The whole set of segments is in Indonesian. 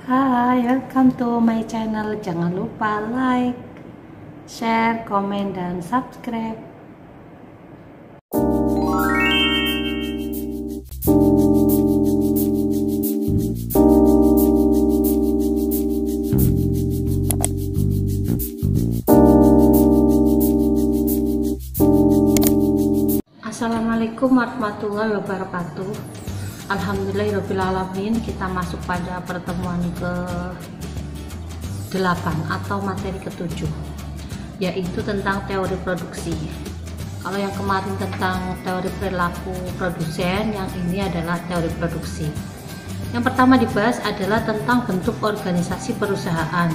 Hai, welcome to my channel. Jangan lupa like, share, komen, dan subscribe. Assalamualaikum warahmatullahi wabarakatuh. Alhamdulillahirrahmanirrahim. Kita masuk pada pertemuan ke-8 atau materi ke-7, yaitu tentang teori produksi. Kalau yang kemarin tentang teori perilaku produsen, yang ini adalah teori produksi. Yang pertama dibahas adalah tentang bentuk organisasi perusahaan,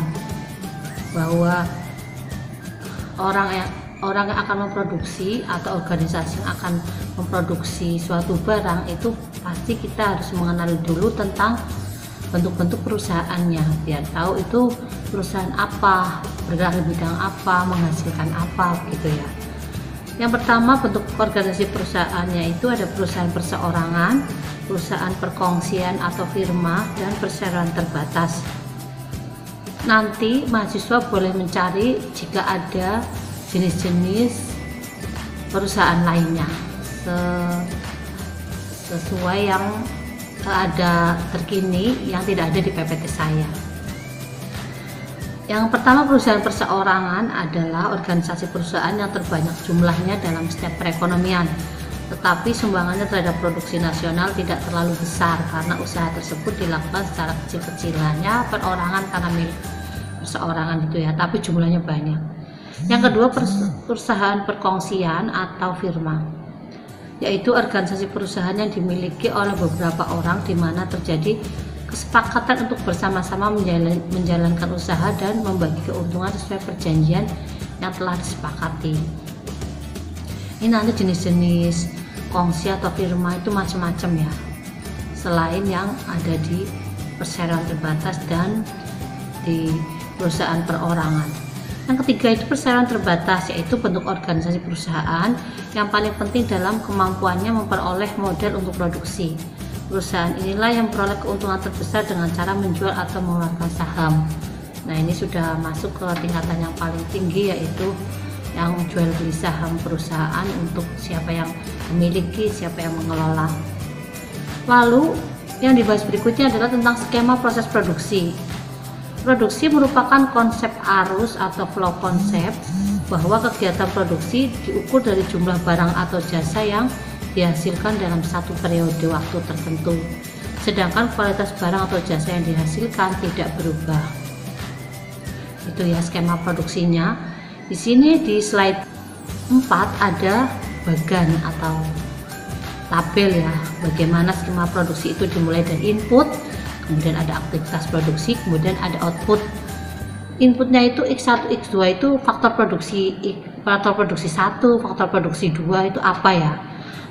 bahwa orang yang akan memproduksi atau organisasi yang akan memproduksi suatu barang itu pasti kita harus mengenal dulu tentang bentuk-bentuk perusahaannya, biar tahu itu perusahaan apa, bergerak di bidang apa, menghasilkan apa gitu ya. Yang pertama, bentuk organisasi perusahaannya itu ada perusahaan perseorangan, perusahaan perkongsian atau firma, dan perseroan terbatas. Nanti mahasiswa boleh mencari jika ada jenis-jenis perusahaan lainnya sesuai yang ada terkini yang tidak ada di PPT saya. Yang pertama, perusahaan perseorangan adalah organisasi perusahaan yang terbanyak jumlahnya dalam setiap perekonomian, tetapi sumbangannya terhadap produksi nasional tidak terlalu besar karena usaha tersebut dilakukan secara kecil-kecilannya perorangan karena milik perseorangan itu ya, tapi jumlahnya banyak. Yang kedua, perusahaan perkongsian atau firma, yaitu organisasi perusahaan yang dimiliki oleh beberapa orang di mana terjadi kesepakatan untuk bersama-sama menjalankan usaha dan membagi keuntungan sesuai perjanjian yang telah disepakati. Ini nanti jenis-jenis kongsi atau firma itu macam-macam ya, selain yang ada di perseroan terbatas dan di perusahaan perorangan. Yang ketiga itu perseroan terbatas, yaitu bentuk organisasi perusahaan yang paling penting dalam kemampuannya memperoleh modal untuk produksi. Perusahaan inilah yang memperoleh keuntungan terbesar dengan cara menjual atau mengeluarkan saham. Nah, ini sudah masuk ke tingkatan yang paling tinggi, yaitu yang jual beli saham perusahaan untuk siapa yang memiliki, siapa yang mengelola. Lalu yang dibahas berikutnya adalah tentang skema proses produksi. Produksi merupakan konsep arus atau flow konsep, bahwa kegiatan produksi diukur dari jumlah barang atau jasa yang dihasilkan dalam satu periode waktu tertentu, sedangkan kualitas barang atau jasa yang dihasilkan tidak berubah. Itu ya skema produksinya. Di sini di slide 4 ada bagan atau tabel ya, bagaimana skema produksi itu dimulai dari input, kemudian ada aktivitas produksi, kemudian ada output. Inputnya itu X1, X2 itu faktor produksi 1, faktor produksi 2 itu apa ya,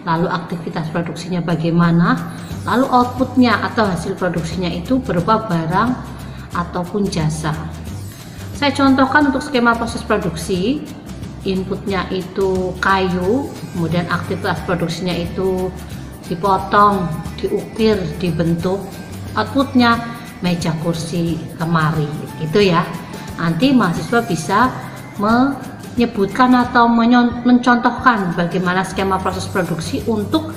lalu aktivitas produksinya bagaimana, lalu outputnya atau hasil produksinya itu berupa barang ataupun jasa. Saya contohkan untuk skema proses produksi. Inputnya itu kayu, kemudian aktivitas produksinya itu dipotong, diukir, dibentuk. Outputnya meja, kursi, lemari, gitu ya. Nanti mahasiswa bisa menyebutkan atau mencontohkan bagaimana skema proses produksi untuk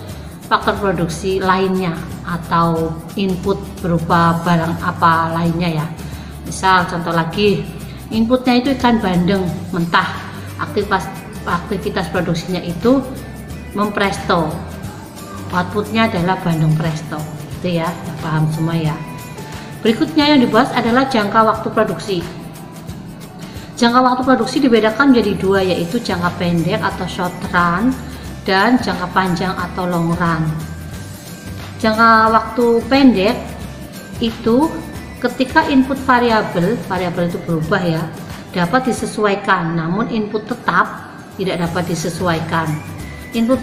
faktor produksi lainnya atau input berupa barang apa lainnya ya. Misal contoh lagi, inputnya itu ikan bandeng mentah, aktivitas produksinya itu mempresto, outputnya adalah bandeng presto. Itu ya, paham semua ya. Berikutnya yang dibahas adalah jangka waktu produksi. Jangka waktu produksi dibedakan menjadi dua, yaitu jangka pendek atau short run dan jangka panjang atau long run. Jangka waktu pendek itu ketika input variabel itu berubah ya, dapat disesuaikan, namun input tetap tidak dapat disesuaikan. Input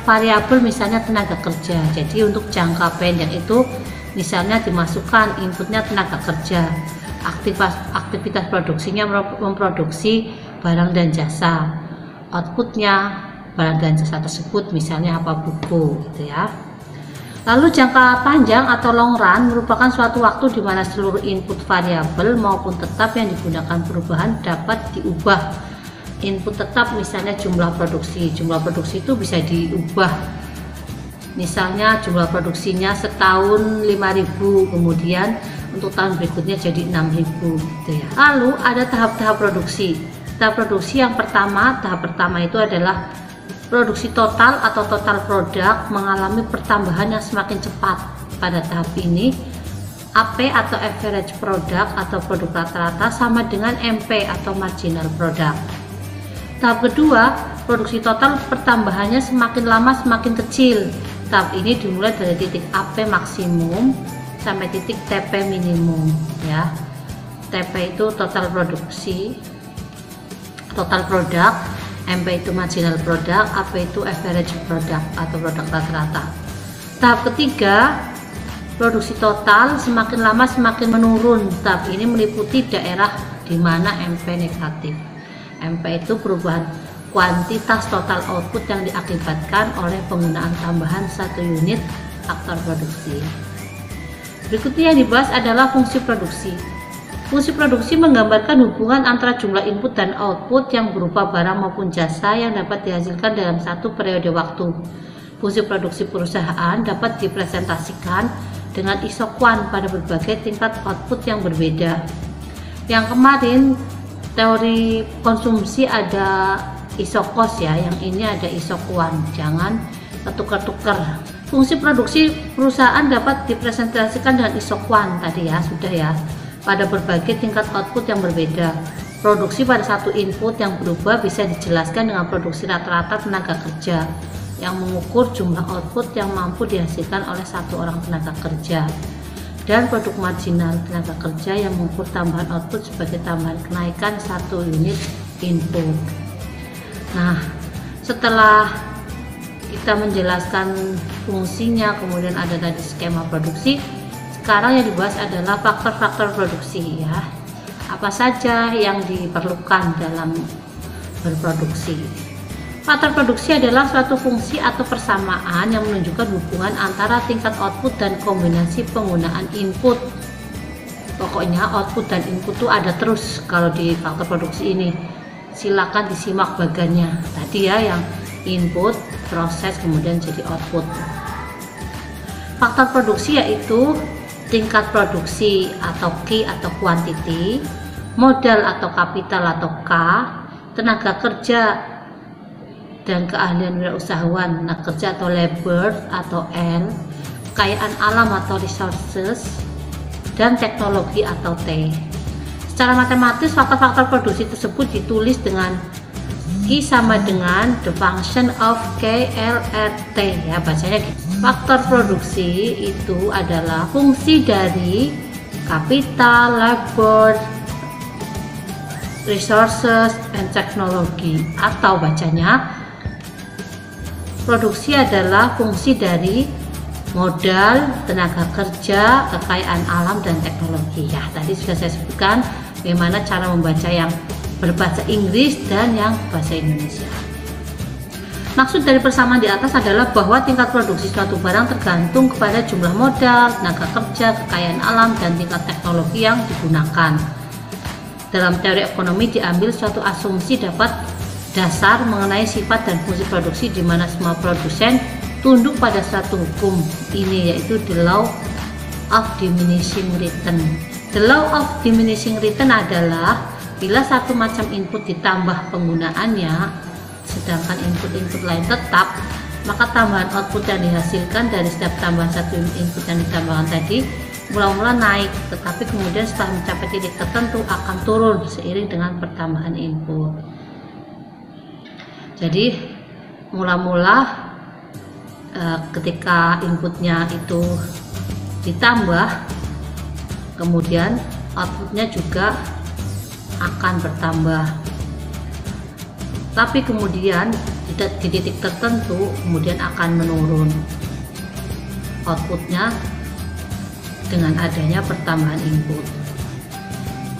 variabel misalnya tenaga kerja, jadi untuk jangka pendek itu misalnya dimasukkan inputnya tenaga kerja, aktivitas produksinya memproduksi barang dan jasa, outputnya barang dan jasa tersebut misalnya apa, buku gitu ya. Lalu jangka panjang atau long run merupakan suatu waktu di mana seluruh input variabel maupun tetap yang digunakan perubahan dapat diubah. Input tetap misalnya jumlah produksi. Jumlah produksi itu bisa diubah. Misalnya jumlah produksinya setahun 5.000, kemudian untuk tahun berikutnya jadi 6.000 gitu ya. Lalu ada tahap-tahap produksi. Tahap produksi yang pertama, tahap pertama itu adalah produksi total atau total produk mengalami pertambahan yang semakin cepat. Pada tahap ini AP atau average product atau produk rata-rata sama dengan MP atau marginal product. Tahap kedua, produksi total pertambahannya semakin lama semakin kecil. Tahap ini dimulai dari titik AP maksimum sampai titik TP minimum ya. TP itu total produksi, total produk, MP itu marginal product, AP itu average product atau produk rata-rata. Tahap ketiga, produksi total semakin lama semakin menurun. Tahap ini meliputi daerah di mana MP negatif. MP itu perubahan kuantitas total output yang diakibatkan oleh penggunaan tambahan 1 unit faktor produksi. Berikutnya yang dibahas adalah fungsi produksi. Fungsi produksi menggambarkan hubungan antara jumlah input dan output yang berupa barang maupun jasa yang dapat dihasilkan dalam satu periode waktu. Fungsi produksi perusahaan dapat dipresentasikan dengan isokuan pada berbagai tingkat output yang berbeda. Yang kemarin teori konsumsi ada isokos ya, yang ini ada isokuan, jangan ketukar-tukar. Fungsi produksi perusahaan dapat dipresentasikan dengan isokuan tadi ya, sudah ya, pada berbagai tingkat output yang berbeda. Produksi pada satu input yang berubah bisa dijelaskan dengan produksi rata-rata tenaga kerja yang mengukur jumlah output yang mampu dihasilkan oleh satu orang tenaga kerja, dan produk marginal tenaga kerja yang mengukur tambahan output sebagai tambahan kenaikan 1 unit input. Nah, setelah kita menjelaskan fungsinya, kemudian ada tadi skema produksi, sekarang yang dibahas adalah faktor-faktor produksi ya. Apa saja yang diperlukan dalam berproduksi. Faktor produksi adalah suatu fungsi atau persamaan yang menunjukkan hubungan antara tingkat output dan kombinasi penggunaan input. Pokoknya output dan input itu ada terus kalau di faktor produksi ini. Silakan disimak bagannya tadi ya, yang input, proses, kemudian jadi output. Faktor produksi yaitu tingkat produksi atau Q atau quantity, modal atau kapital atau K, tenaga kerja dan keahlian wirausahawan, tenaga kerja atau labor atau L, kekayaan alam atau resources, dan teknologi atau T. Secara matematis, faktor-faktor produksi tersebut ditulis dengan I sama dengan the function of KLRT ya, bacanya gitu. Faktor produksi itu adalah fungsi dari kapital, labor, resources, and teknologi, atau bacanya produksi adalah fungsi dari modal, tenaga kerja, kekayaan alam, dan teknologi. Ya, tadi sudah saya sebutkan bagaimana cara membaca yang berbahasa Inggris dan yang bahasa Indonesia. Maksud dari persamaan di atas adalah bahwa tingkat produksi suatu barang tergantung kepada jumlah modal, tenaga kerja, kekayaan alam, dan tingkat teknologi yang digunakan. Dalam teori ekonomi diambil suatu asumsi dapat dasar mengenai sifat dan fungsi produksi di mana semua produsen tunduk pada suatu hukum ini, yaitu the law of diminishing return. The law of diminishing return adalah bila satu macam input ditambah penggunaannya sedangkan input-input lain tetap, maka tambahan output yang dihasilkan dari setiap tambahan satu input yang ditambahkan tadi mula-mula naik, tetapi kemudian setelah mencapai titik tertentu akan turun seiring dengan pertambahan input. Jadi mula-mula ketika inputnya itu ditambah, kemudian outputnya juga akan bertambah, tapi kemudian di titik tertentu kemudian akan menurun outputnya dengan adanya pertambahan input.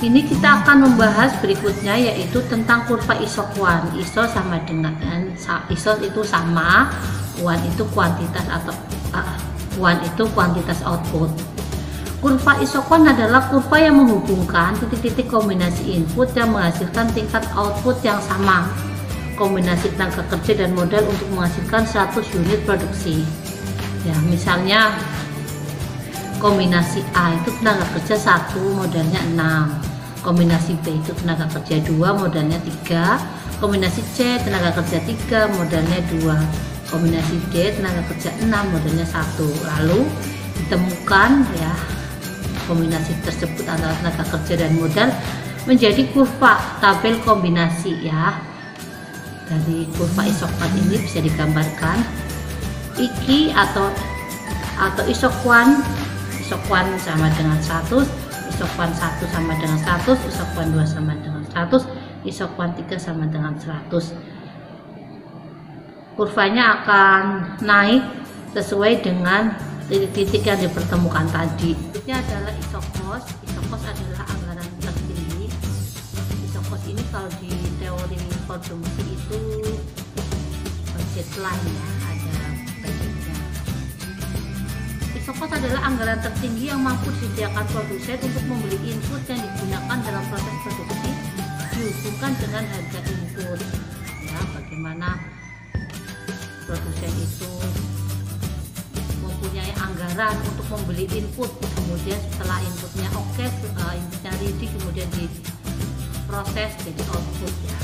Ini kita akan membahas berikutnya, yaitu tentang kurva isokuan. Iso sama dengan iso itu sama, kuan itu kuantitas atau Kuan itu kuantitas output. Kurva isokuan adalah kurva yang menghubungkan titik-titik kombinasi input yang menghasilkan tingkat output yang sama, kombinasi tenaga kerja dan modal untuk menghasilkan 100 unit produksi. Ya, misalnya kombinasi A itu tenaga kerja 1, modalnya 6. Kombinasi B itu tenaga kerja 2, modalnya 3. Kombinasi C tenaga kerja 3, modalnya 2. Kombinasi D tenaga kerja 6, modalnya 1. Lalu ditemukan ya kombinasi tersebut antara tenaga kerja dan modal menjadi kurva tabel kombinasi ya. Dari kurva isokuan ini bisa digambarkan iki atau isokuan sama dengan 100, isokuan 1 sama dengan 100, isokuan 2 sama dengan 100, isokuan 3 sama dengan 100. Kurvanya akan naik sesuai dengan titik-titik yang dipertemukan tadi. Ini adalah isokos. Isokos adalah anggaran tertinggi. Isokos ini kalau di teori konsumsi itu budget line ya, ada budgetnya. Isokos adalah anggaran tertinggi yang mampu disediakan produsen untuk membeli input yang digunakan dalam proses produksi dihubungkan dengan harga input. Ya, bagaimana produsen itu mempunyai anggaran untuk membeli input, kemudian setelah inputnya oke, inputnya ready, kemudian diproses jadi output ya,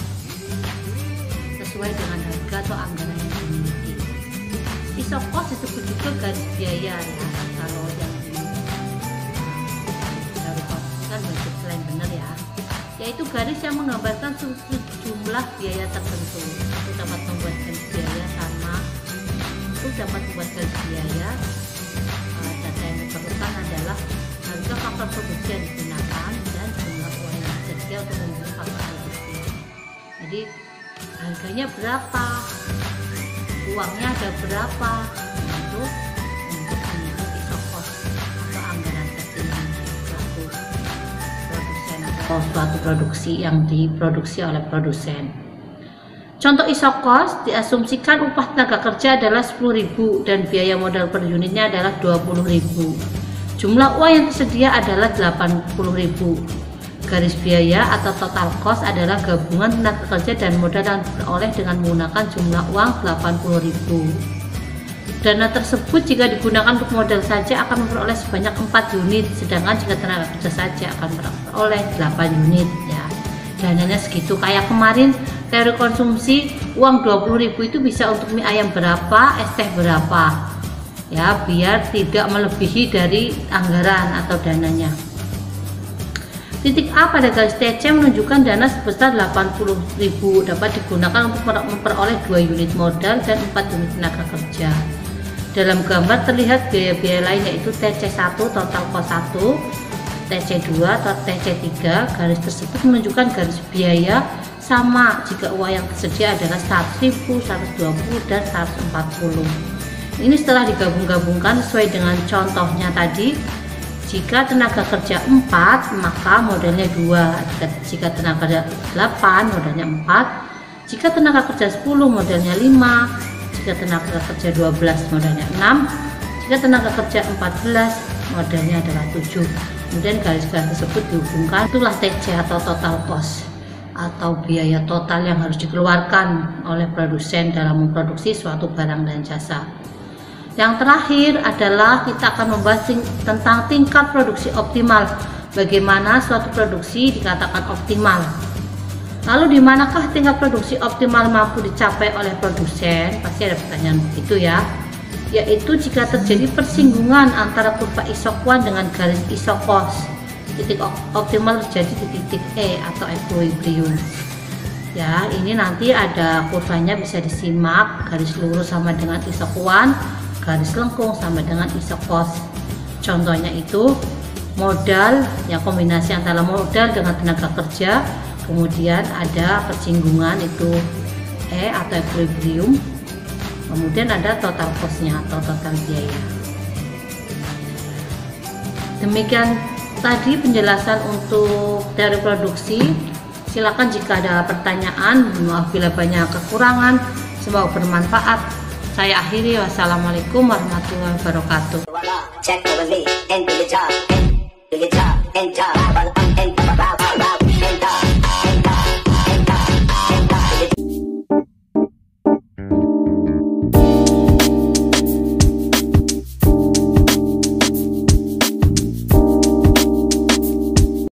sesuai dengan harga atau anggaran yang dimiliki. Isokos disebut juga garis biaya ya, kalau yang dari kan bentuk selain benar ya, yaitu garis yang menggambarkan jumlah biaya tertentu. Itu dapat membuat garis biaya sama, itu dapat membuat garis biaya. Data yang diperlukan adalah harga faktor produksi yang digunakan dan jumlah uang yang tersedia untuk membeli faktor produksi. Jadi harganya berapa, uangnya ada berapa, itu untuk menentukan isokos atau anggaran tertinggi suatu produsen atau suatu produksi yang diproduksi oleh produsen. Contoh isokos, diasumsikan upah tenaga kerja adalah 10.000 dan biaya modal per unitnya adalah 20.000. Jumlah uang yang tersedia adalah 80.000. Garis biaya atau total cost adalah gabungan tenaga kerja dan modal yang diperoleh dengan menggunakan jumlah uang 80.000. Dana tersebut jika digunakan untuk modal saja akan memperoleh sebanyak 4 unit, sedangkan jika tenaga kerja saja akan memperoleh 8 unit ya. Dananya segitu. Kayak kemarin teori konsumsi, uang 20.000 itu bisa untuk mie ayam berapa, es teh berapa ya, biar tidak melebihi dari anggaran atau dananya. Titik A pada garis TC menunjukkan dana sebesar 80.000 dapat digunakan untuk memperoleh 2 unit modal dan 4 unit tenaga kerja. Dalam gambar terlihat biaya-biaya lain yaitu TC1 total cost 1, TC2 atau TC3. Garis tersebut menunjukkan garis biaya sama jika uang yang tersedia adalah 100.000, 120 dan 140. Ini setelah digabung-gabungkan sesuai dengan contohnya tadi. Jika tenaga kerja 4 maka modalnya 2, jika tenaga kerja 8 modalnya 4, jika tenaga kerja 10 modalnya 5, jika tenaga kerja 12 modalnya 6, jika tenaga kerja 14 modalnya adalah 7. Kemudian garis-garis tersebut dihubungkan, itulah TC atau total cost atau biaya total yang harus dikeluarkan oleh produsen dalam memproduksi suatu barang dan jasa. Yang terakhir adalah kita akan membahas tentang tingkat produksi optimal. Bagaimana suatu produksi dikatakan optimal. Lalu di manakah tingkat produksi optimal mampu dicapai oleh produsen? Pasti ada pertanyaan begitu ya. Yaitu jika terjadi persinggungan antara kurva isokuan dengan garis isokos. Titik optimal terjadi di titik E atau equilibrium. Ya, ini nanti ada kurvanya bisa disimak, garis lurus sama dengan isokuan, garis lengkung sama dengan isokos. Contohnya itu modal, ya kombinasi antara modal dengan tenaga kerja, kemudian ada persinggungan itu E atau equilibrium. Kemudian ada total cost-nya atau total biaya. Demikian tadi penjelasan untuk teori produksi. Silakan jika ada pertanyaan. Maaf bila banyak kekurangan. Semoga bermanfaat. Saya akhiri, wassalamualaikum warahmatullahi wabarakatuh. Check over me and do your job, and do your job, and job.